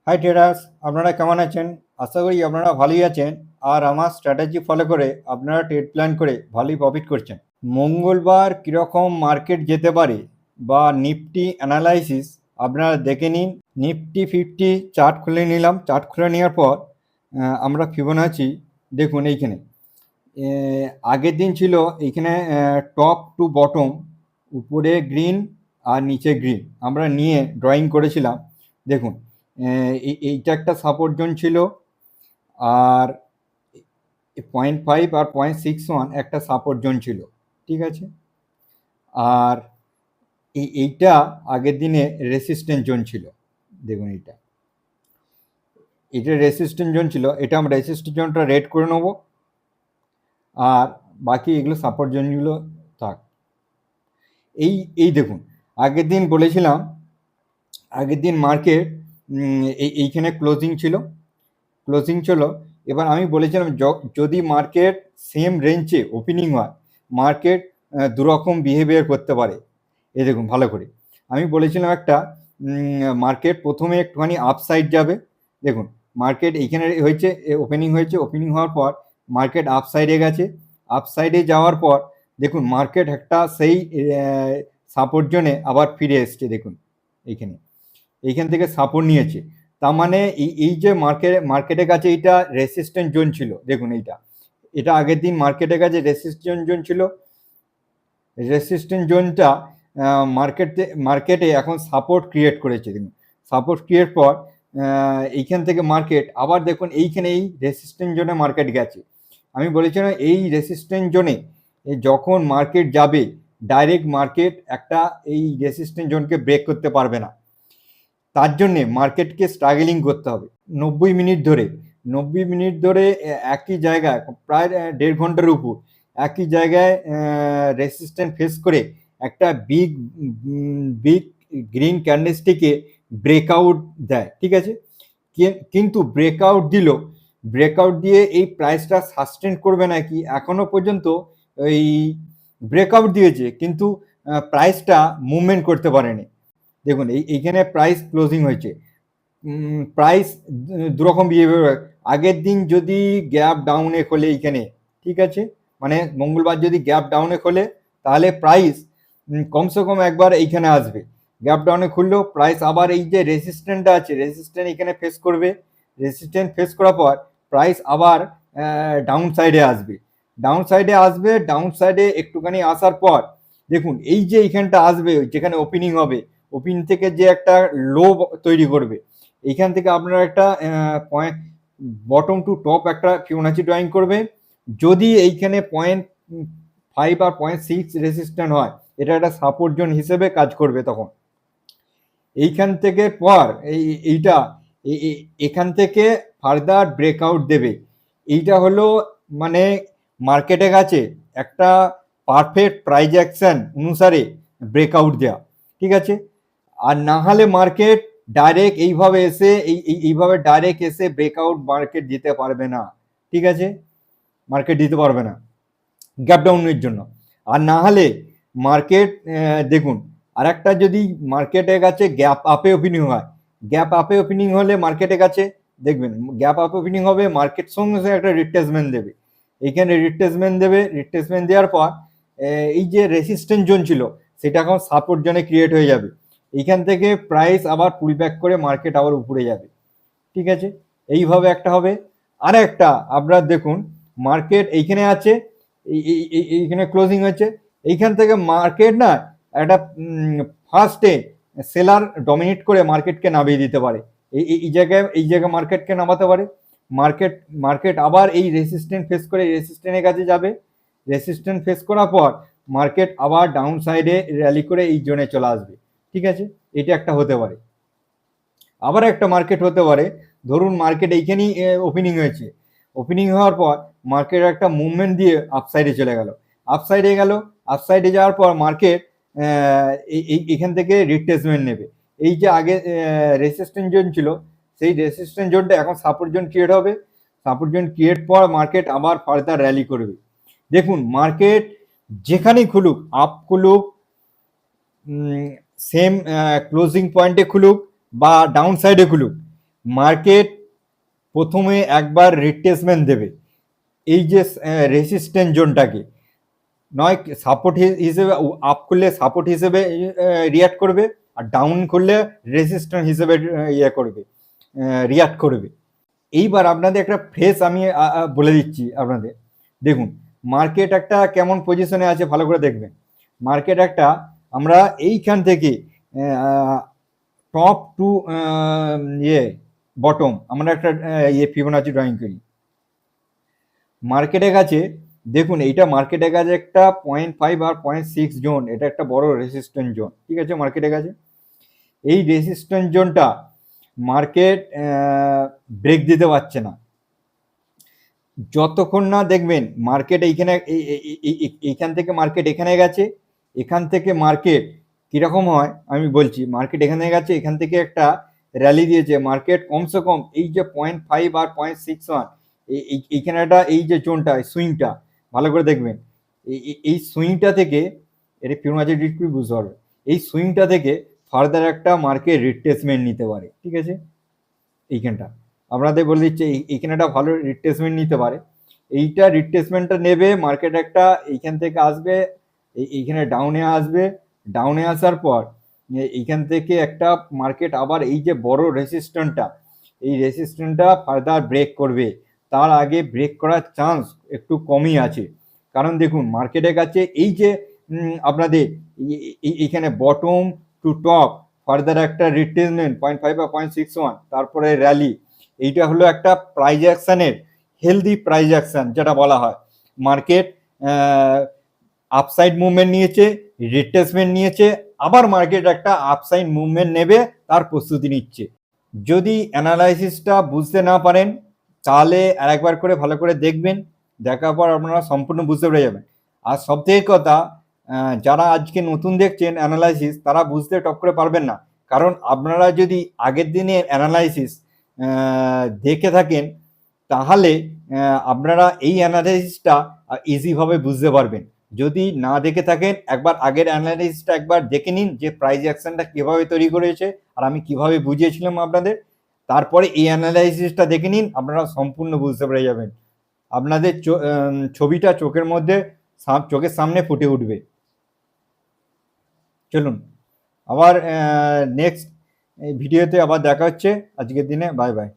High traders, আপনারা কেমন আছেন? আশা করি আপনারা ভালোই আছেন আর আমার স্ট্র্যাটেজি ফলো করে আপনারা ট্রেড প্ল্যান করে ভালোই প্রফিট করছেন। মঙ্গলবার কীরকম মার্কেট যেতে পারে বা নিফটি অ্যানালাইসিস আপনারা দেখে নিন। নিফটি 50 চার্ট খুলে নিলাম। চার্ট খুলে নেওয়ার পর আমরা ফিবোনাচি দেখুন এইখানে আগের দিন ছিল এইখানে টপ টু বটম, উপরে গ্রিন আর নিচে গ্রিন আমরা নিয়ে ড্রয়িং করেছিলাম। দেখুন এইটা একটা সাপোর্ট জোন ছিল, আর 0.5 আর 0.61 একটা সাপোর্ট জোন ছিল, ঠিক আছে। আর এইটা আগের দিনে রেসিস্ট্যান্ট জোন ছিল। দেখুন এটা রেসিস্ট্যান্ট জোন ছিল, এটা আমরা রেসিস্ট্যান্ট জোনটা রেড করে নেব, আর বাকি এগুলো সাপোর্ট জোনগুলো থাক। এই দেখুন আগের দিন বলেছিলাম, আগের দিন মার্কেট এইখানে ক্লোজিং ছিল। এবার আমি বলেছিলাম যদি মার্কেট সেম রেঞ্জে ওপেনিং হয়, মার্কেট দুরকম বিহেভিয়ার করতে পারে। এই দেখুন ভালো করে আমি বলেছিলাম একটা মার্কেট প্রথমে একটুখানি আপসাইড যাবে। দেখুন মার্কেট এইখানে হয়েছে, ওপেনিং হওয়ার পর মার্কেট আপসাইডে গেছে। আপসাইডে যাওয়ার পর দেখুন মার্কেট একটা সেই সাপোর্ট জোনে আবার ফিরে এসছে। দেখুন এইখান থেকে সাপোর্ট নিয়েছে, তার মানে এই যে মার্কেটের কাছে এইটা রেসিস্ট্যান্ট জোন ছিল। দেখুন এটা আগের দিন মার্কেটের কাছে রেসিস্ট্যান্ট জোন ছিল। রেসিস্ট্যান্ট জোনটা মার্কেটে এখন সাপোর্ট ক্রিয়েট করেছে। দেখুন সাপোর্ট ক্রিয়েট পর এইখান থেকে মার্কেট আবার দেখুন এইখানে এই রেসিস্ট্যান্ট জোনে মার্কেট গেছে। আমি বলেছিলাম এই রেসিস্ট্যান্ট জোনে যখন মার্কেট যাবে, ডাইরেক্ট মার্কেট একটা এই রেসিস্ট্যান্ট জোনকে ব্রেক করতে পারবে না। তার জন্যে মার্কেটকে স্ট্রাগলিং করতে হবে 90 মিনিট ধরে একই জায়গায় প্রায় 1.5 ঘন্টার উপর একই জায়গায় রেসিস্ট্যান্ট ফেস করে একটা বিগ গ্রিন ক্যান্ডেলস্টিকে ব্রেকআউট দেয়, ঠিক আছে। কিন্তু ব্রেকআউট দিয়ে এই প্রাইসটা সাস্টেন করবে নাকি, এখনো পর্যন্ত ওই ব্রেকআউট দিয়েছে কিন্তু প্রাইসটা মুভমেন্ট করতে পারেনি। দেখুন এইখানে প্রাইস ক্লোজিং হয়েছে, প্রাইস দুরকম বিহেভিয়ার। আগের দিন যদি গ্যাপ ডাউনে খোলে এইখানে, ঠিক আছে, মানে মঙ্গলবার যদি গ্যাপ ডাউনে খোলে তাহলে প্রাইস কমসে কম একবার এইখানে আসবে। গ্যাপ ডাউনে খুললেও প্রাইস আবার এই যে রেসিস্ট্যান্টটা আছে, রেসিস্ট্যান্ট এখানে ফেস করবে। রেসিস্ট্যান্ট ফেস করার পর প্রাইস আবার ডাউন সাইডে আসবে। ডাউন সাইডে একটুখানি আসার পর দেখুন এই যে এইখানটা আসবে, যেখানে ওপেনিং হবে, ওপেনিং থেকে যে একটা লো তৈরি করবে, এইখান থেকে আপনারা একটা পয়েন্ট বটম টু টপ একটা ফিবোনাচি ড্রয়িং করবে। যদি এইখানে 0.5 আর 0.6 রেসিস্ট্যান্ট হয়, এটা একটা সাপোর্ট জোন হিসেবে কাজ করবে। তখন এইখান থেকে পর এখান থেকে ফার্দার ব্রেকআউট দেবে। এইটা হলো মানে মার্কেটের কাছে একটা পারফেক্ট প্রাইস অ্যাকশন অনুসারে ব্রেকআউট দেওয়া, ঠিক আছে। আর না হলে মার্কেট ডাইরেক্ট এইভাবে এসে ব্রেকআউট মার্কেট দিতে পারবে না, ঠিক আছে, মার্কেট দিতে পারবে না গ্যাপ ডাউনের জন্য। আর না হলে মার্কেট দেখুন আর একটা যদি মার্কেটের কাছে গ্যাপ আপে ওপেনিং হয়, গ্যাপ আপে ওপেনিং হলে মার্কেটের কাছে দেখবেন গ্যাপ আপে ওপেনিং হবে, মার্কেট সঙ্গে সঙ্গে একটা রিট্রেসমেন্ট দেবে। এইখানে রিট্রেসমেন্ট দেওয়ার পর এই যে রেসিস্ট্যান্ট জোন ছিল সেটা এখন সাপোর্ট জোনে ক্রিয়েট হয়ে যাবে। এইখান থেকে প্রাইস আবার পুল ব্যাক করে মার্কেট আবার উপরে যাবে, ঠিক আছে। এইভাবে একটা হবে। আর একটা আপনারা দেখুন মার্কেট এইখানে আছে, এইখানে ক্লোজিং হচ্ছে, এইখান থেকে মার্কেট না একটা ফার্স্টে সেলার ডমিনেট করে মার্কেটকে নামিয়ে দিতে পারে। এই জায়গায় মার্কেটকে নামাতে পারে। মার্কেট আবার এই রেসিস্ট্যান্ট ফেস করে রেসিস্ট্যান্টের কাছে যাবে। রেসিস্ট্যান্ট ফেস করার পর মার্কেট আবার ডাউন সাইডে র্যালি করে এই জোনে চলে আসবে, ঠিক আছে। এটা একটা হতে পারে। আবার একটা মার্কেট হতে পারে, ধরুন মার্কেট এইখানেই ওপেনিং হয়েছে, ওপেনিং হওয়ার পর মার্কেট একটা মুভমেন্ট দিয়ে আপসাইডে চলে গেল, আপসাইডে যাওয়ার পর মার্কেট এখান থেকে রিট্রেসমেন্ট নেবে। এই যে আগে রেসিস্ট্যান্ট জোন ছিল, সেই রেসিস্ট্যান্ট জোনটা এখন সাপোর্ট জোন ক্রিয়েট হবে। সাপোর্ট জোন ক্রিয়েট পর মার্কেট আবার ফার্দার র্যালি করবে। দেখুন মার্কেট যেখানেই খুলুক, আপ খুলুক, সেম ক্লোজিং পয়েন্টে খুলুক বা ডাউন সাইডে খুলুক, মার্কেট প্রথমে একবার রিট্রেসমেন্ট দেবে এই যে রেসিস্ট্যান্ট জোনটাকে, নয় সাপোর্ট হিসেবে আপ করলে সাপোর্ট হিসেবে রিয়াক্ট করবে, আর ডাউন করলে রেসিস্ট্যান্ট হিসেবে রিয়াক্ট করবে। এইবার আপনাদের একটা ফ্রেশ আমি বলে দিচ্ছি আপনাদের। দেখুন মার্কেট একটা কেমন পজিশনে আছে ভালো করে দেখবেন। মার্কেট একটা আমরা এইখান থেকে টপ টু বটম আমরা একটা ফিবোনাচি ড্রয়িং করি। মার্কেটের কাছে দেখুন এইটা মার্কেটের কাছে একটা 0.5 আর 0.6 জোন, এটা একটা বড় রেসিস্ট্যান্ট জোন, ঠিক আছে। মার্কেটের কাছে এই রেসিস্ট্যান্ট জোনটা মার্কেট ব্রেক দিতে পারছে না। যতক্ষণ না দেখবেন মার্কেট এইখান থেকে মার্কেট এখানে গেছে, এখান থেকে মার্কেট কিরকম হয় আমি বলছি। মার্কেট এখানে গেছে, এখান থেকে একটা র্যালি দিয়েছে, মার্কেট কমসে কম এই যে 0.5 আর 0.61 এইখানে একটা এই যে জোনটা সুইংটা ভালো করে দেখবেন, এই সুইংটা থেকে এটা ফিবোনাচি ডিসক্রিট বুঝতে পারবে। এই সুইংটা থেকে ফার্দার একটা মার্কেট রিট্রেসমেন্ট নিতে পারে, ঠিক আছে। এইখানটা আপনাদের বলে দিচ্ছে এইখানে একটা ভালো রিট্রেসমেন্ট নিতে পারে। এইটা রিট্রেসমেন্টটা নেবে, মার্কেট একটা এইখান থেকে আসবে, এইখানে ডাউনে আসবে, ডাউনে আসার পর এইখান থেকে একটা মার্কেট আবার এই যে বড় রেসিস্ট্যান্টটা, এই রেসিস্ট্যান্টটা ফার্দার ব্রেক করবে। তার আগে ব্রেক করার চান্স একটু কমই আছে, কারণ দেখুন মার্কেটের কাছে এই যে আপনাদের এইখানে বটম টু টপ ফার্দার একটা রিট্রেসমেন্ট 0.5 বা 0.61, তারপরে র্যালি, এইটা হলো একটা প্রাইজ অ্যাকশনের হেলদি প্রাইজ অ্যাকশন যেটা বলা হয়। মার্কেট আপসাইড মুভমেন্ট নিয়েছে, রিট্রেসমেন্ট নিয়েছে, আবার মার্কেট একটা আপসাইড মুভমেন্ট নেবে তার প্রস্তুতি নিচ্ছে। যদি অ্যানালাইসিসটা বুঝতে না পারেন তাহলে আরেকবার করে ভালো করে দেখবেন, দেখার পর আপনারা সম্পূর্ণ বুঝতে পেরে যাবেন। আর সবথেকে কথা, যারা আজকে নতুন দেখছেন অ্যানালাইসিস তারা বুঝতে টপ করে পারবেন না, কারণ আপনারা যদি আগের দিনের অ্যানালাইসিস দেখে থাকেন তাহলে আপনারা এই অ্যানালাইসিসটা ইজিভাবে বুঝতে পারবেন। যদি না দেখে থাকেন একবার আগের অ্যানালাইসিসটা একবার দেখে নিন যে প্রাইস অ্যাকশনটা কীভাবে তৈরি করেছে আর আমি কিভাবে বুঝিয়েছিলাম আপনাদের, তারপরে এই অ্যানালাইসিসটা দেখে নিন, আপনারা সম্পূর্ণ বুঝতে পেরে যাবেন। আপনাদের ছবিটা চোখের মধ্যে চোখের সামনে ফুটে উঠবে। চলুন আবার নেক্সট ভিডিওতে আবার দেখা হচ্ছে। আজকের দিনে বাই বাই।